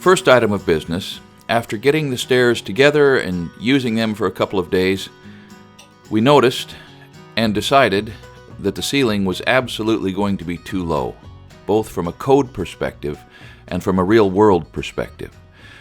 First item of business, after getting the stairs together and using them for a couple of days, we noticed and decided that the ceiling was absolutely going to be too low, both from a code perspective and from a real-world perspective.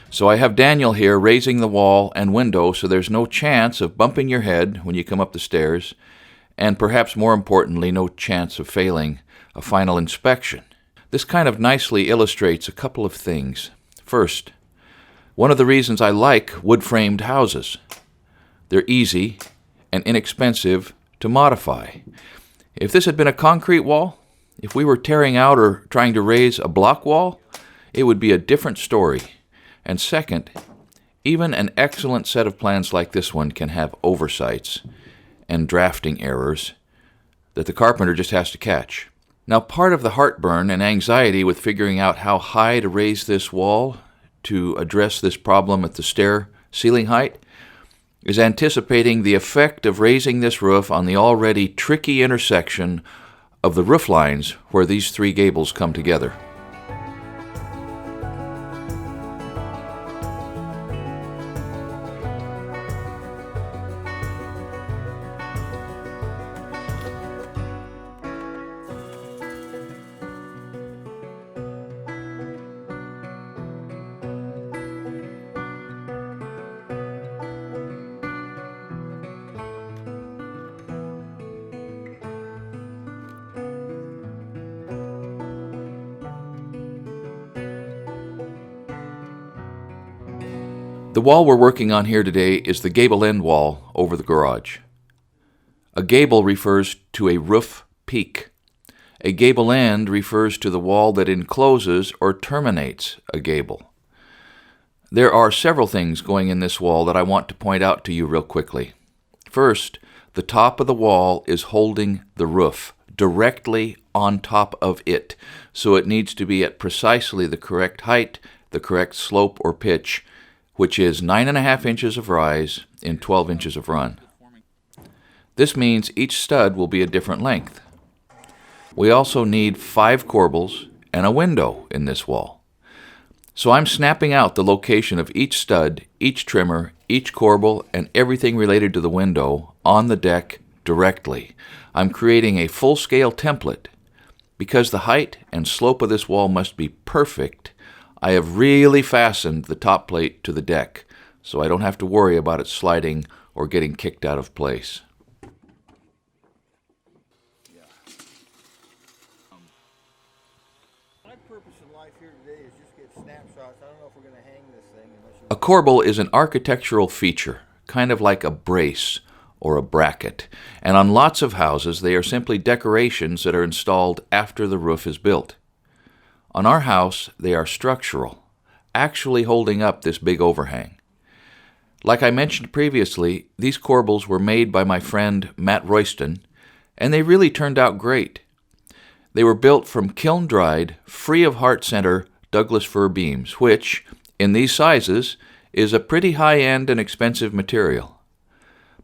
So I have Daniel here raising the wall and window so there's no chance of bumping your head when you come up the stairs, and perhaps more importantly, no chance of failing a final inspection. This kind of nicely illustrates a couple of things. First, one of the reasons I like wood-framed houses. They're easy and inexpensive to modify. If this had been a concrete wall, if we were tearing out or trying to raise a block wall, it would be a different story. And second, even an excellent set of plans like this one can have oversights and drafting errors that the carpenter just has to catch. Now, part of the heartburn and anxiety with figuring out how high to raise this wall to address this problem at the stair ceiling height is anticipating the effect of raising this roof on the already tricky intersection of the roof lines where these three gables come together. The wall we're working on here today is the gable end wall over the garage. A gable refers to a roof peak. A gable end refers to the wall that encloses or terminates a gable. There are several things going in this wall that I want to point out to you real quickly. First, the top of the wall is holding the roof directly on top of it, so it needs to be at precisely the correct height, the correct slope or pitch, which is 9.5 inches of rise in 12 inches of run. This means each stud will be a different length. We also need 5 corbels and a window in this wall. So I'm snapping out the location of each stud, each trimmer, each corbel, and everything related to the window on the deck directly. I'm creating a full-scale template. Because the height and slope of this wall must be perfect, I have really fastened the top plate to the deck, so I don't have to worry about it sliding or getting kicked out of place. My purpose in life here today is just get snapshots. I don't know if we're going to hang this thing. A corbel is an architectural feature, kind of like a brace or a bracket, and on lots of houses they are simply decorations that are installed after the roof is built. On our house, they are structural, actually holding up this big overhang. Like I mentioned previously, these corbels were made by my friend Matt Royston, and they really turned out great. They were built from kiln-dried, free-of-heart center Douglas fir beams, which, in these sizes, is a pretty high-end and expensive material.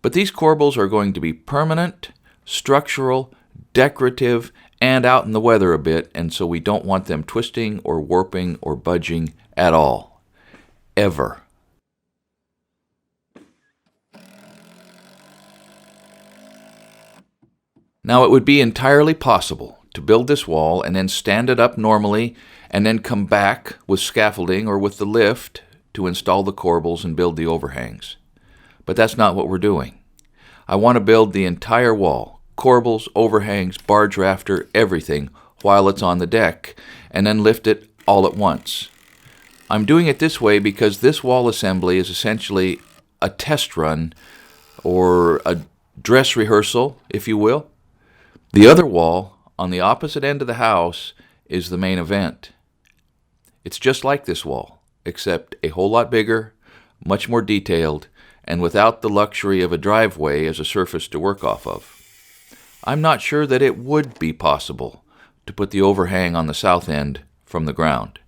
But these corbels are going to be permanent, structural, decorative, and out in the weather a bit, and so we don't want them twisting or warping or budging at all. Ever. Now, it would be entirely possible to build this wall and then stand it up normally and then come back with scaffolding or with the lift to install the corbels and build the overhangs. But that's not what we're doing. I want to build the entire wall, corbels, overhangs, barge rafter, everything, while it's on the deck, and then lift it all at once. I'm doing it this way because this wall assembly is essentially a test run, or a dress rehearsal, if you will. The other wall, on the opposite end of the house, is the main event. It's just like this wall, except a whole lot bigger, much more detailed, and without the luxury of a driveway as a surface to work off of. I'm not sure that it would be possible to put the overhang on the south end from the ground.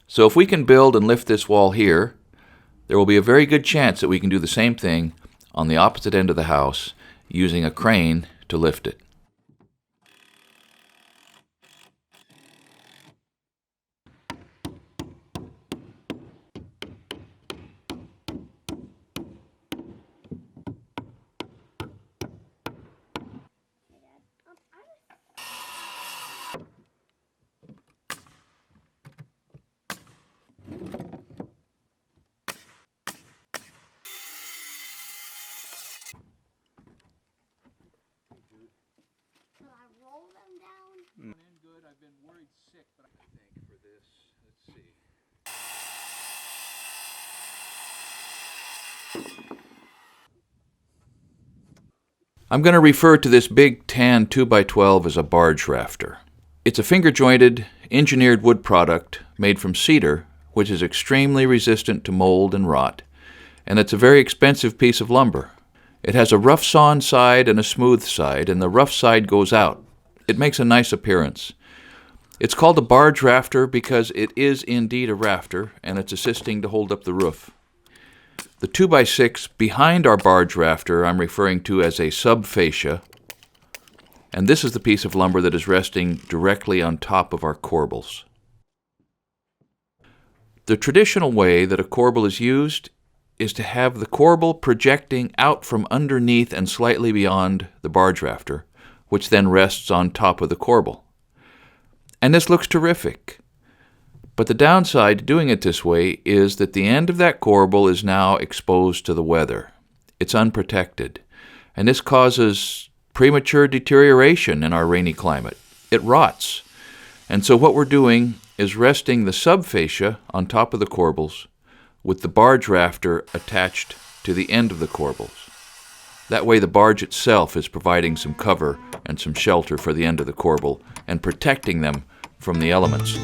So if we can build and lift this wall here, there will be a very good chance that we can do the same thing on the opposite end of the house using a crane to lift it. for this, let's see. I'm going to refer to this big tan 2x12 as a barge rafter. It's a finger-jointed, engineered wood product made from cedar, which is extremely resistant to mold and rot, and it's a very expensive piece of lumber. It has a rough sawn side and a smooth side, and the rough side goes out. It makes a nice appearance. It's called a barge rafter because it is indeed a rafter, and it's assisting to hold up the roof. The 2x6 behind our barge rafter I'm referring to as a subfascia, and this is the piece of lumber that is resting directly on top of our corbels. The traditional way that a corbel is used is to have the corbel projecting out from underneath and slightly beyond the barge rafter, which then rests on top of the corbel. And this looks terrific. But the downside to doing it this way is that the end of that corbel is now exposed to the weather. It's unprotected, and this causes premature deterioration in our rainy climate. It rots. And so what we're doing is resting the subfascia on top of the corbels with the barge rafter attached to the end of the corbels. That way the barge itself is providing some cover and some shelter for the end of the corbel and protecting them from the elements.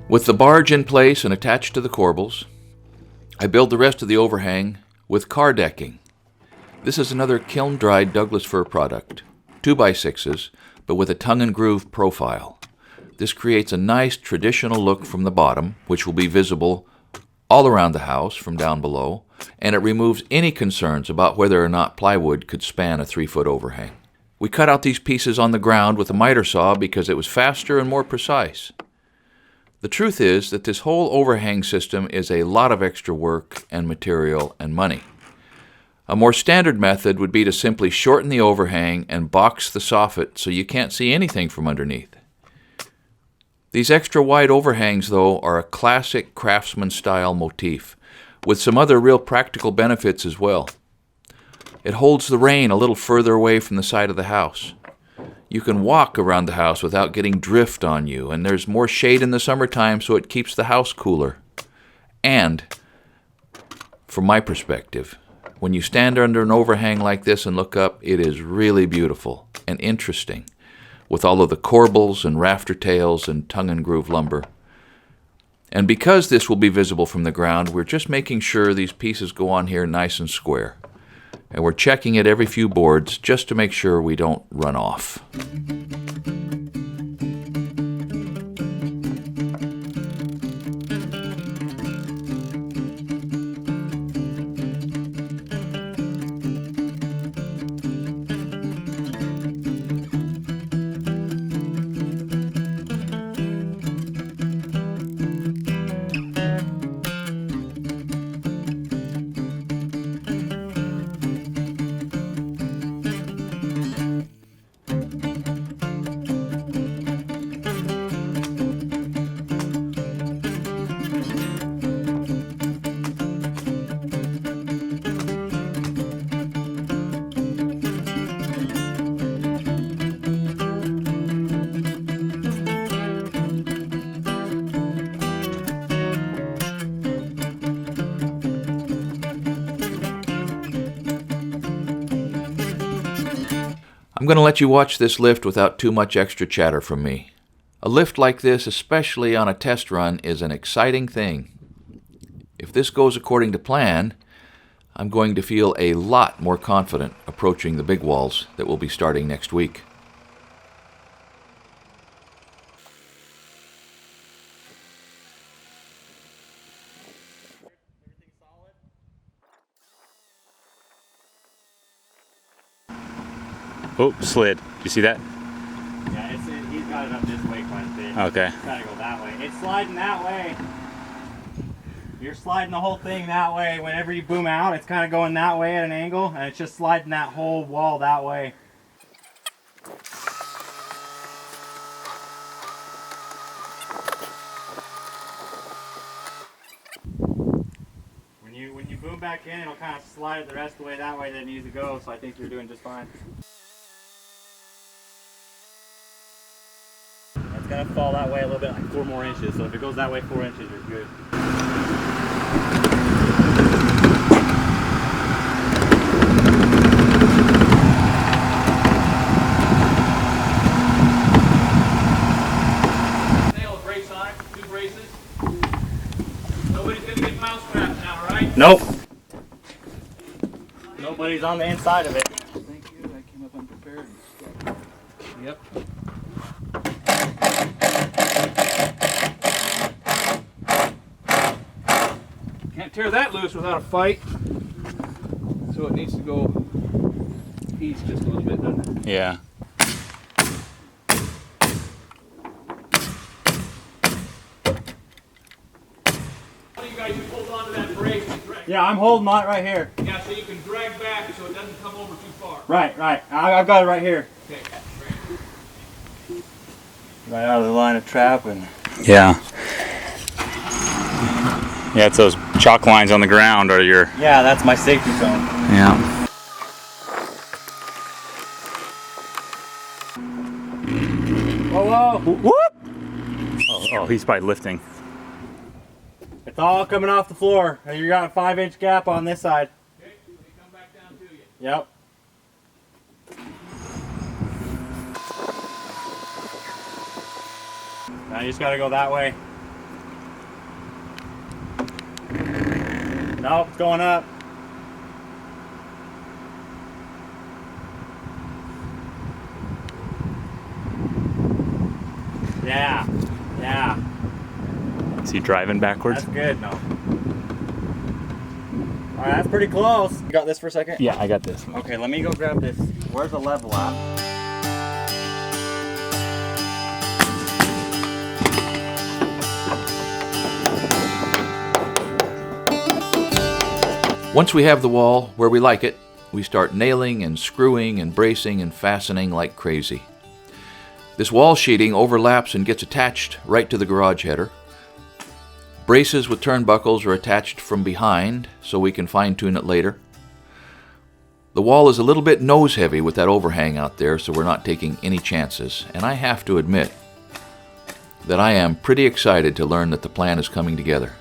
With the barge in place and attached to the corbels, I build the rest of the overhang with car decking. This is another kiln-dried Douglas fir product, 2x6s, but with a tongue and groove profile. This creates a nice traditional look from the bottom, which will be visible all around the house from down below, and it removes any concerns about whether or not plywood could span a 3-foot overhang. We cut out these pieces on the ground with a miter saw because it was faster and more precise. The truth is that this whole overhang system is a lot of extra work and material and money. A more standard method would be to simply shorten the overhang and box the soffit so you can't see anything from underneath. These extra wide overhangs, though, are a classic craftsman-style motif, with some other real practical benefits as well. It holds the rain a little further away from the side of the house. You can walk around the house without getting drift on you, and there's more shade in the summertime, so it keeps the house cooler. And, from my perspective, when you stand under an overhang like this and look up, it is really beautiful and interesting, with all of the corbels and rafter tails and tongue and groove lumber. And because this will be visible from the ground, we're just making sure these pieces go on here nice and square. And we're checking it every few boards just to make sure we don't run off. I'm going to let you watch this lift without too much extra chatter from me. A lift like this, especially on a test run, is an exciting thing. If this goes according to plan, I'm going to feel a lot more confident approaching the big walls that will be starting next week. Oh, slid. You see that? Yeah, he's got it up this way quite a bit. Okay. It's gotta go that way. It's sliding that way. You're sliding the whole thing that way. Whenever you boom out, it's kind of going that way at an angle, and it's just sliding that whole wall that way. When you boom back in, it'll kind of slide it the rest of the way that way that it needs to go, so I think you're doing just fine. It's gonna fall that way a little bit, like 4 more inches. So if it goes that way 4 inches, you're good. Nail a brace on it, 2 braces. Nobody's gonna get mouse trapped now, right? Nope. Nobody's on the inside of it. Thank you. I came up unprepared. Yep. Can't tear that loose without a fight. So it needs to go east just a little bit, doesn't it? Yeah. How do you guys hold on to that brace and drag? Yeah, I'm holding on right here. Yeah, so you can drag back so it doesn't come over too far. Right. I've got it right here. Okay, great. Right out of the line of trap and. Yeah. Yeah, it's those chalk lines on the ground or your... Yeah, that's my safety zone. Yeah. Whoa, whoa! Whoop! Oh, he's probably lifting. It's all coming off the floor. You got a 5-inch gap on this side. Okay, they come back down to you. Yep. Now you just gotta go that way. Nope, it's going up. Yeah. Is he driving backwards? That's good, no. Alright, that's pretty close. You got this for a second? Yeah, I got this. Okay, let me go grab this. Where's the level at? Once we have the wall where we like it, we start nailing and screwing and bracing and fastening like crazy. This wall sheeting overlaps and gets attached right to the garage header. Braces with turnbuckles are attached from behind so we can fine-tune it later. The wall is a little bit nose-heavy with that overhang out there, so we're not taking any chances. And I have to admit that I am pretty excited to learn that the plan is coming together.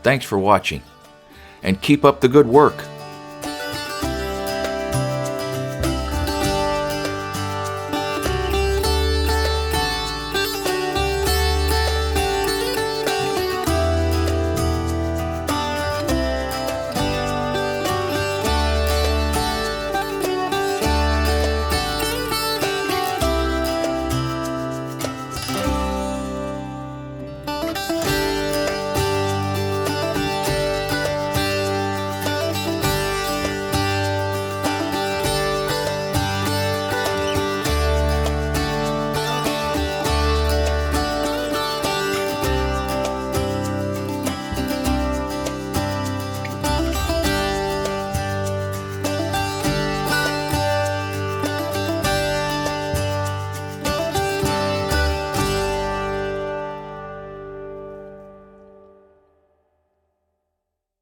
Thanks for watching. And keep up the good work.